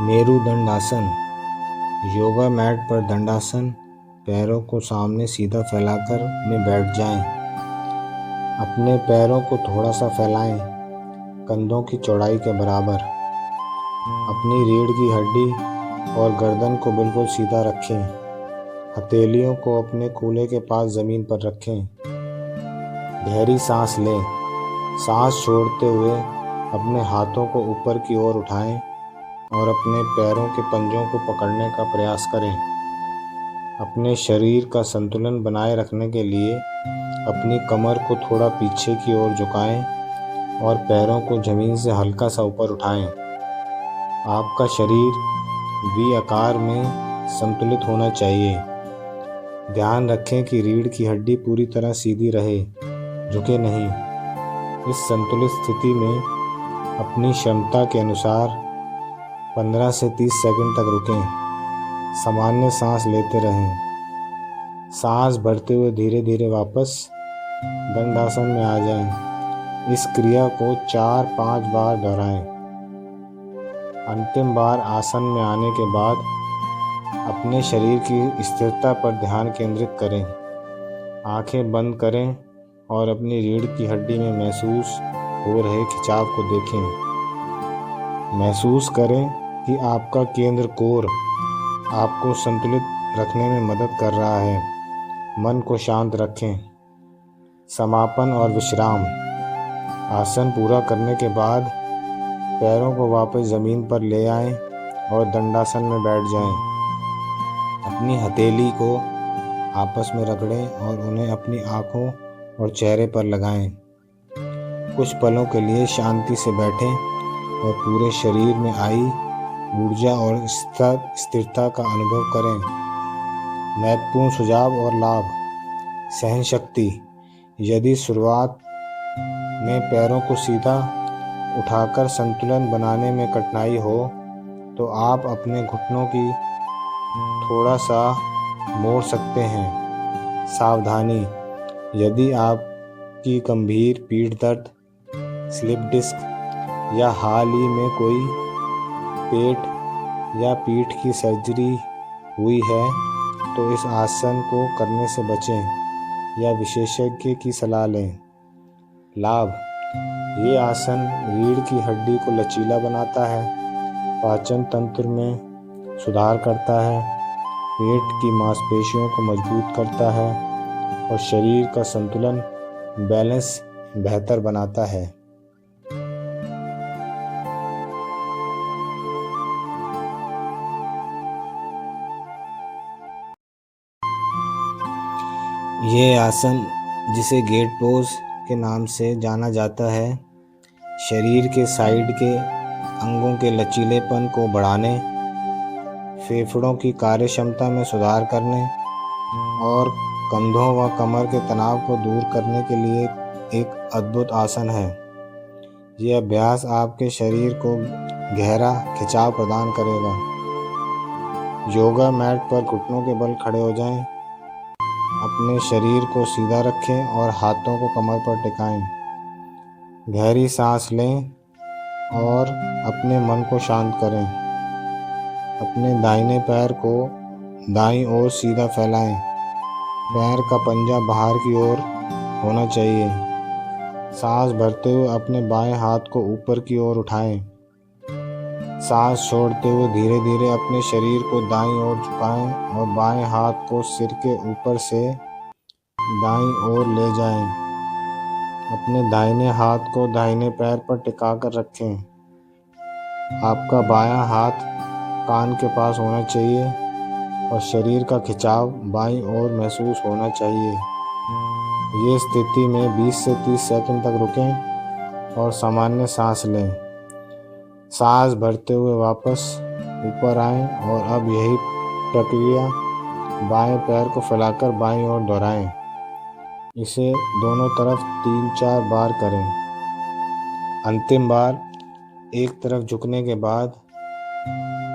Merudandasana. Yoga mat पर दंडासन, पैरों को सामने सीधा फैलाकर में बैठ जाएं। अपने पैरों को थोड़ा सा फैलाएं, कंधों की चौड़ाई के बराबर। अपनी रीढ़ की हड्डी और गर्दन को बिल्कुल सीधा रखें। हथेलियों को अपने कूल्हे के पास ज़मीन पर रखें। गहरी सांस लें। सांस छोड़ते हुए अपने हाथों को ऊपर की ओर उठाएं और अपने पैरों के पंजों को पकड़ने का प्रयास करें। अपने शरीर का संतुलन बनाए रखने के लिए अपनी कमर को थोड़ा पीछे की ओर झुकाएं और पैरों को ज़मीन से हल्का सा ऊपर उठाएं। आपका शरीर वी आकार में संतुलित होना चाहिए। ध्यान रखें कि रीढ़ की हड्डी पूरी तरह सीधी रहे, झुके नहीं। इस संतुलित स्थिति में अपनी क्षमता के अनुसार 15 से 30 सेकंड तक रुकें। सामान्य सांस लेते रहें। सांस भरते हुए धीरे धीरे वापस दंडासन में आ जाएं। इस क्रिया को 4-5 बार दोहराएं। अंतिम बार आसन में आने के बाद अपने शरीर की स्थिरता पर ध्यान केंद्रित करें। आंखें बंद करें और अपनी रीढ़ की हड्डी में महसूस हो रहे खिंचाव को देखें। महसूस करें कि आपका केंद्र कोर आपको संतुलित रखने में मदद कर रहा है। मन को शांत रखें। समापन और विश्राम। आसन पूरा करने के बाद पैरों को वापस ज़मीन पर ले आएं और दंडासन में बैठ जाएं। अपनी हथेली को आपस में रगड़ें और उन्हें अपनी आँखों और चेहरे पर लगाएं। कुछ पलों के लिए शांति से बैठें और पूरे शरीर में आई ऊर्जा और स्थिरता का अनुभव करें। महत्वपूर्ण सुझाव और लाभ। सहन शक्ति। यदि शुरुआत में पैरों को सीधा उठाकर संतुलन बनाने में कठिनाई हो तो आप अपने घुटनों की थोड़ा सा मोड़ सकते हैं। सावधानी। यदि आपकी गंभीर पीठ दर्द, स्लिप डिस्क या हाल ही में कोई पेट या पीठ की सर्जरी हुई है तो इस आसन को करने से बचें या विशेषज्ञ की सलाह लें। लाभ। ये आसन रीढ़ की हड्डी को लचीला बनाता है, पाचन तंत्र में सुधार करता है, पेट की मांसपेशियों को मजबूत करता है और शरीर का संतुलन बैलेंस बेहतर बनाता है। ये आसन, जिसे गेट पोज के नाम से जाना जाता है, शरीर के साइड के अंगों के लचीलेपन को बढ़ाने, फेफड़ों की कार्यक्षमता में सुधार करने और कंधों व कमर के तनाव को दूर करने के लिए एक अद्भुत आसन है। यह अभ्यास आपके शरीर को गहरा खिंचाव प्रदान करेगा। योगा मैट पर घुटनों के बल खड़े हो जाएं। अपने शरीर को सीधा रखें और हाथों को कमर पर टिकाएं। गहरी सांस लें और अपने मन को शांत करें। अपने दाहिने पैर को दाईं ओर सीधा फैलाएं। पैर का पंजा बाहर की ओर होना चाहिए। सांस भरते हुए अपने बाएं हाथ को ऊपर की ओर उठाएं। सांस छोड़ते हुए धीरे धीरे अपने शरीर को दाईं ओर झुकाएं और बाएं हाथ को सिर के ऊपर से दाईं ओर ले जाएं। अपने दाहिने हाथ को दाहिने पैर पर टिकाकर रखें। आपका बायां हाथ कान के पास होना चाहिए और शरीर का खिंचाव बाईं ओर महसूस होना चाहिए। ये स्थिति में 20 से 30 सेकंड तक रुकें और सामान्य सांस लें। सांस भरते हुए वापस ऊपर आएं और अब यही प्रक्रिया बाएं पैर को फैलाकर बाईं ओर दोहराएं। इसे दोनों तरफ 3-4 बार करें। अंतिम बार एक तरफ झुकने के बाद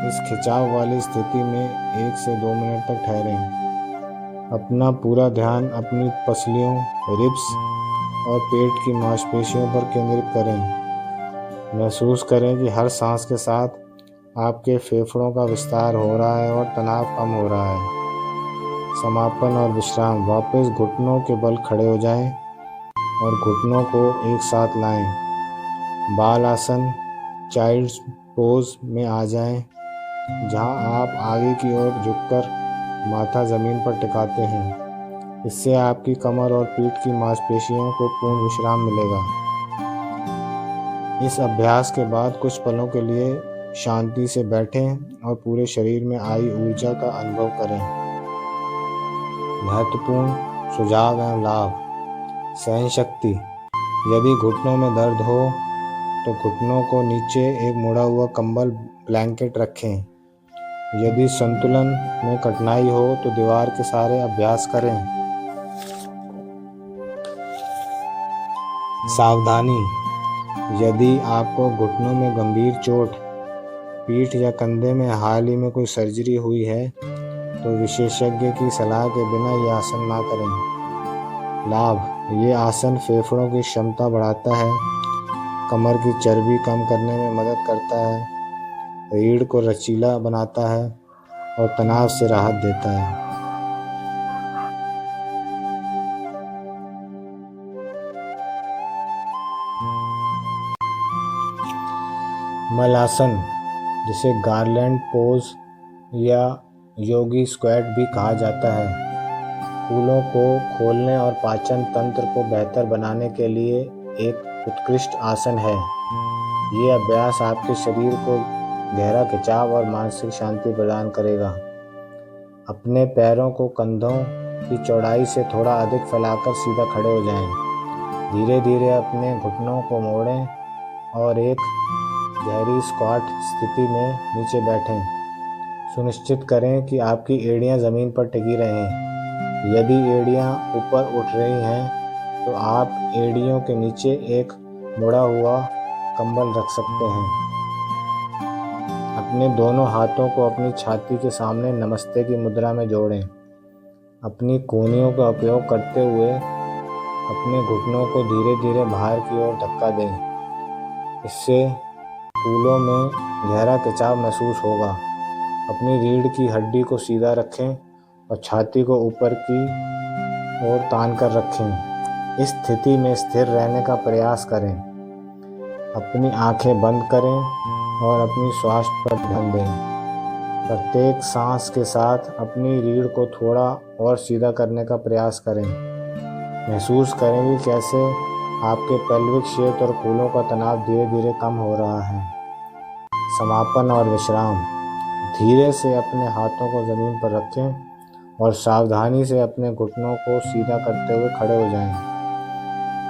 इस खिंचाव वाली स्थिति में 1 से 2 मिनट तक ठहरें। अपना पूरा ध्यान अपनी पसलियों, रिब्स और पेट की मांसपेशियों पर केंद्रित करें। महसूस करें कि हर सांस के साथ आपके फेफड़ों का विस्तार हो रहा है और तनाव कम हो रहा है। समापन और विश्राम। वापस घुटनों के बल खड़े हो जाएं और घुटनों को एक साथ लाएं। बाल आसन चाइल्ड्स पोज में आ जाएं, जहां आप आगे की ओर झुककर माथा ज़मीन पर टिकाते हैं। इससे आपकी कमर और पीठ की मांसपेशियों को पूर्ण विश्राम मिलेगा। इस अभ्यास के बाद कुछ पलों के लिए शांति से बैठें और पूरे शरीर में आई ऊर्जा का अनुभव करें। महत्वपूर्ण सुझाव एवं लाभ। सहन शक्ति। यदि घुटनों में दर्द हो तो घुटनों को नीचे एक मुड़ा हुआ कंबल ब्लैंकेट रखें। यदि संतुलन में कठिनाई हो तो दीवार के सहारे अभ्यास करें। सावधानी। यदि आपको घुटनों में गंभीर चोट, पीठ या कंधे में हाल ही में कोई सर्जरी हुई है तो विशेषज्ञ की सलाह के बिना ये आसन ना करें। लाभ। ये आसन फेफड़ों की क्षमता बढ़ाता है, कमर की चर्बी कम करने में मदद करता है, रीढ़ को लचीला बनाता है और तनाव से राहत देता है। मलासन, जिसे गार्लैंड पोज या योगी स्क्वैट भी कहा जाता है, फूलों को खोलने और पाचन तंत्र को बेहतर बनाने के लिए एक उत्कृष्ट आसन है। ये अभ्यास आपके शरीर को गहरा खिंचाव और मानसिक शांति प्रदान करेगा। अपने पैरों को कंधों की चौड़ाई से थोड़ा अधिक फैलाकर सीधा खड़े हो जाएं। धीरे धीरे अपने घुटनों को मोड़ें और एक गहरी स्क्वाट स्थिति में नीचे बैठें। सुनिश्चित करें कि आपकी एड़ियां ज़मीन पर टिकी रहें। यदि एड़ियां ऊपर उठ रही हैं तो आप एड़ियों के नीचे एक मुड़ा हुआ कंबल रख सकते हैं। अपने दोनों हाथों को अपनी छाती के सामने नमस्ते की मुद्रा में जोड़ें। अपनी कोहनियों का उपयोग करते हुए अपने घुटनों को धीरे धीरे बाहर की ओर धक्का दें। इससे कूल्हों में गहरा खिंचाव महसूस होगा। अपनी रीढ़ की हड्डी को सीधा रखें और छाती को ऊपर की ओर तान कर रखें। इस स्थिति में स्थिर रहने का प्रयास करें। अपनी आंखें बंद करें और अपनी श्वास पर ध्यान दें। प्रत्येक सांस के साथ अपनी रीढ़ को थोड़ा और सीधा करने का प्रयास करें। महसूस करें कि कैसे आपके पेल्विक क्षेत्र और कूल्हों का तनाव धीरे धीरे कम हो रहा है। समापन और विश्राम। धीरे से अपने हाथों को ज़मीन पर रखें और सावधानी से अपने घुटनों को सीधा करते हुए खड़े हो जाएं।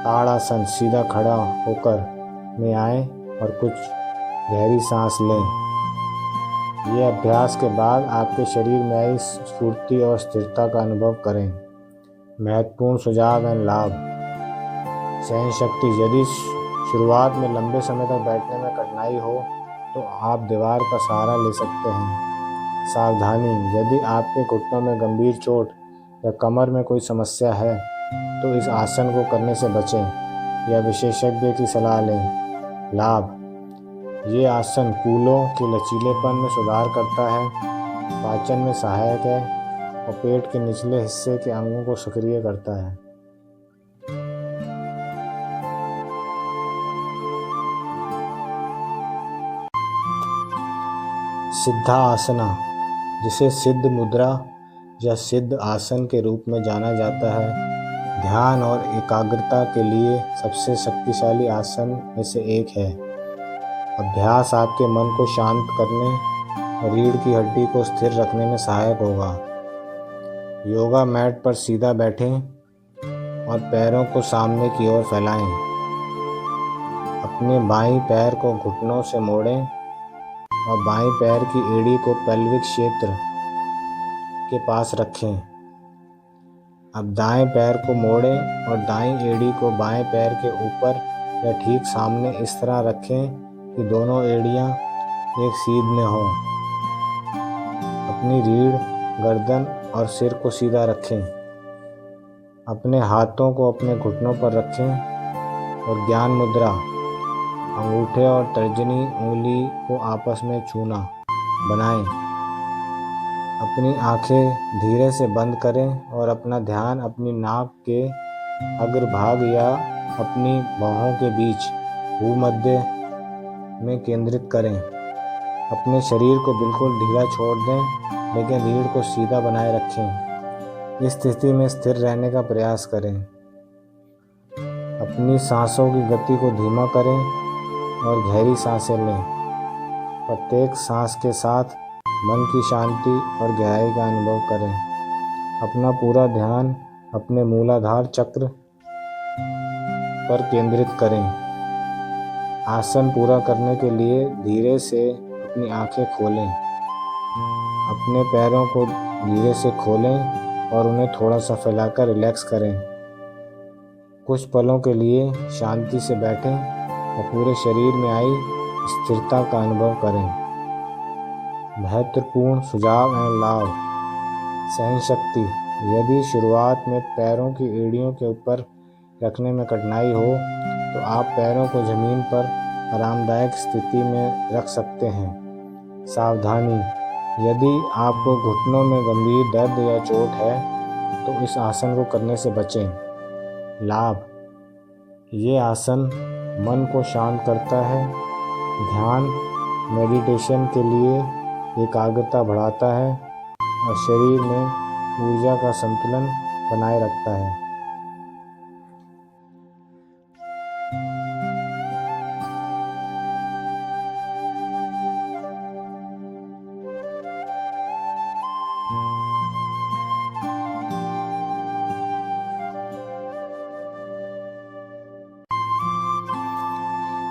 ताड़ासन, सीधा खड़ा होकर में आएं और कुछ गहरी सांस लें। ये अभ्यास के बाद आपके शरीर में आई स्फूर्ति और स्थिरता का अनुभव करें। महत्वपूर्ण सुझाव एवं लाभ। सहन शक्ति। यदि शुरुआत में लंबे समय तक बैठने में कठिनाई हो तो आप दीवार का सहारा ले सकते हैं। सावधानी। यदि आपके घुटनों में गंभीर चोट या कमर में कोई समस्या है तो इस आसन को करने से बचें या विशेषज्ञ की सलाह लें। लाभ। ये आसन कूल्हों के लचीलेपन में सुधार करता है, पाचन में सहायक है और पेट के निचले हिस्से के अंगों को सक्रिय करता है। सिद्धासना, जिसे सिद्ध मुद्रा या सिद्ध आसन के रूप में जाना जाता है, ध्यान और एकाग्रता के लिए सबसे शक्तिशाली आसन में से एक है। अभ्यास आपके मन को शांत करने और रीढ़ की हड्डी को स्थिर रखने में सहायक होगा। योगा मैट पर सीधा बैठें और पैरों को सामने की ओर फैलाएं। अपने बाईं पैर को घुटनों से मोड़ें और बाईं पैर की एड़ी को पेल्विक क्षेत्र के पास रखें। अब दाएं पैर को मोड़ें और दाईं एड़ी को बाएं पैर के ऊपर या ठीक सामने इस तरह रखें कि दोनों एड़ियां एक सीध में हों। अपनी रीढ़, गर्दन और सिर को सीधा रखें। अपने हाथों को अपने घुटनों पर रखें और ज्ञान मुद्रा, अंगूठे और तर्जनी उंगली को आपस में छूना। बनाएं। अपनी आंखें धीरे से बंद करें और अपना ध्यान अपनी नाक के अग्रभाग या अपनी बाहों के बीच भूमध्य में केंद्रित करें। अपने शरीर को बिल्कुल ढीला छोड़ दें, लेकिन रीढ़ को सीधा बनाए रखें। इस स्थिति में स्थिर रहने का प्रयास करें। अपनी सांसों की गति को धीमा करें और गहरी सांसें लें। प्रत्येक सांस के साथ मन की शांति और गहराई का अनुभव करें। अपना पूरा ध्यान अपने मूलाधार चक्र पर केंद्रित करें। आसन पूरा करने के लिए धीरे से अपनी आंखें खोलें। अपने पैरों को धीरे से खोलें और उन्हें थोड़ा सा फैलाकर रिलैक्स करें। कुछ पलों के लिए शांति से बैठें और पूरे शरीर में आई स्थिरता का अनुभव करें। महत्वपूर्ण सुझाव एवं लाभ। सहन शक्ति। यदि शुरुआत में पैरों की एड़ियों के ऊपर रखने में कठिनाई हो तो आप पैरों को जमीन पर आरामदायक स्थिति में रख सकते हैं। सावधानी। यदि आपको घुटनों में गंभीर दर्द या चोट है तो इस आसन को करने से बचें। लाभ। ये आसन मन को शांत करता है, ध्यान मेडिटेशन के लिए एकाग्रता बढ़ाता है और शरीर में ऊर्जा का संतुलन बनाए रखता है।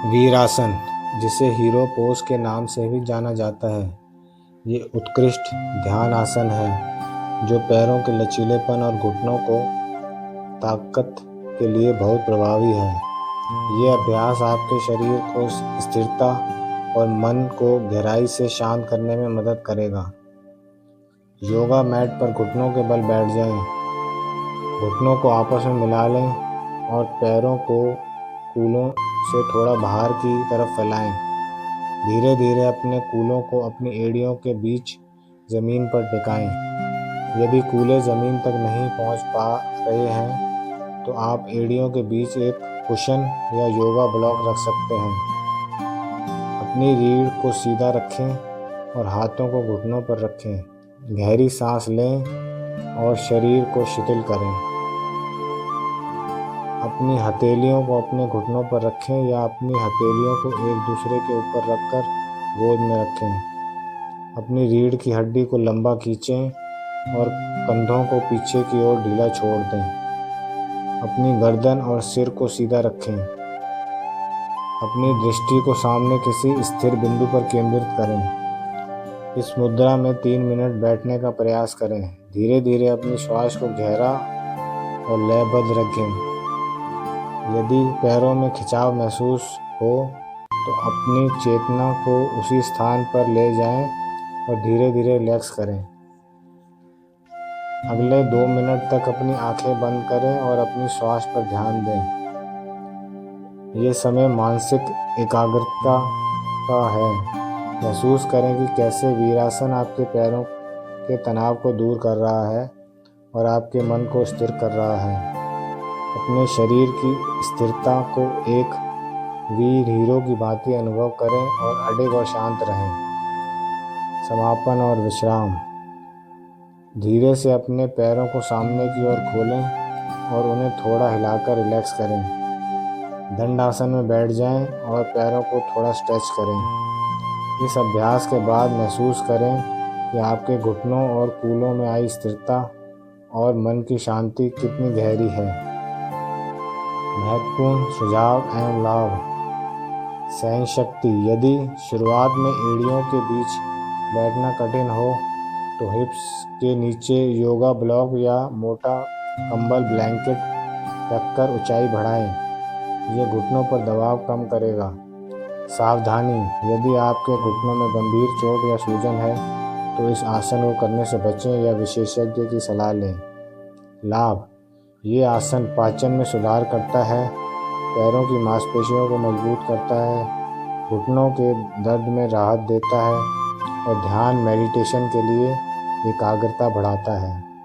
वीरासन, जिसे हीरो पोज के नाम से भी जाना जाता है, ये उत्कृष्ट ध्यान आसन है जो पैरों के लचीलेपन और घुटनों को ताकत के लिए बहुत प्रभावी है। ये अभ्यास आपके शरीर को स्थिरता और मन को गहराई से शांत करने में मदद करेगा। योगा मैट पर घुटनों के बल बैठ जाएं। घुटनों को आपस में मिला लें और पैरों को कूलों से थोड़ा बाहर की तरफ फैलाएं। धीरे धीरे अपने कूलों को अपनी एड़ियों के बीच ज़मीन पर टिकाएं। यदि कूले ज़मीन तक नहीं पहुंच पा रहे हैं तो आप एड़ियों के बीच एक कुशन या योगा ब्लॉक रख सकते हैं। अपनी रीढ़ को सीधा रखें और हाथों को घुटनों पर रखें। गहरी सांस लें और शरीर को शिथिल करें। अपनी हथेलियों को अपने घुटनों पर रखें या अपनी हथेलियों को एक दूसरे के ऊपर रखकर गोद में रखें। अपनी रीढ़ की हड्डी को लंबा खींचें और कंधों को पीछे की ओर ढीला छोड़ दें। अपनी गर्दन और सिर को सीधा रखें। अपनी दृष्टि को सामने किसी स्थिर बिंदु पर केंद्रित करें। इस मुद्रा में 3 मिनट बैठने का प्रयास करें। धीरे धीरे अपनी श्वास को गहरा और लयबद्ध रखें। यदि पैरों में खिंचाव महसूस हो तो अपनी चेतना को उसी स्थान पर ले जाएं और धीरे धीरे रिलैक्स करें। अगले 2 मिनट तक अपनी आंखें बंद करें और अपनी श्वास पर ध्यान दें। ये समय मानसिक एकाग्रता का है। महसूस करें कि कैसे वीरासन आपके पैरों के तनाव को दूर कर रहा है और आपके मन को स्थिर कर रहा है। अपने शरीर की स्थिरता को एक वीर हीरो की भांति अनुभव करें और अडिग और शांत रहें। समापन और विश्राम। धीरे से अपने पैरों को सामने की ओर खोलें और उन्हें थोड़ा हिलाकर रिलैक्स करें। दंडासन में बैठ जाएं और पैरों को थोड़ा स्ट्रेच करें। इस अभ्यास के बाद महसूस करें कि आपके घुटनों और कूलों में आई स्थिरता और मन की शांति कितनी गहरी है। महत्वपूर्ण सुझाव एवं लाभ। सहन शक्ति। यदि शुरुआत में एड़ियों के बीच बैठना कठिन हो तो हिप्स के नीचे योगा ब्लॉक या मोटा कंबल ब्लैंकेट रखकर ऊंचाई बढ़ाएं। ये घुटनों पर दबाव कम करेगा। सावधानी। यदि आपके घुटनों में गंभीर चोट या सूजन है तो इस आसन को करने से बचें या विशेषज्ञ की सलाह लें। लाभ। ये आसन पाचन में सुधार करता है, पैरों की मांसपेशियों को मजबूत करता है, घुटनों के दर्द में राहत देता है और ध्यान मेडिटेशन के लिए एकाग्रता बढ़ाता है।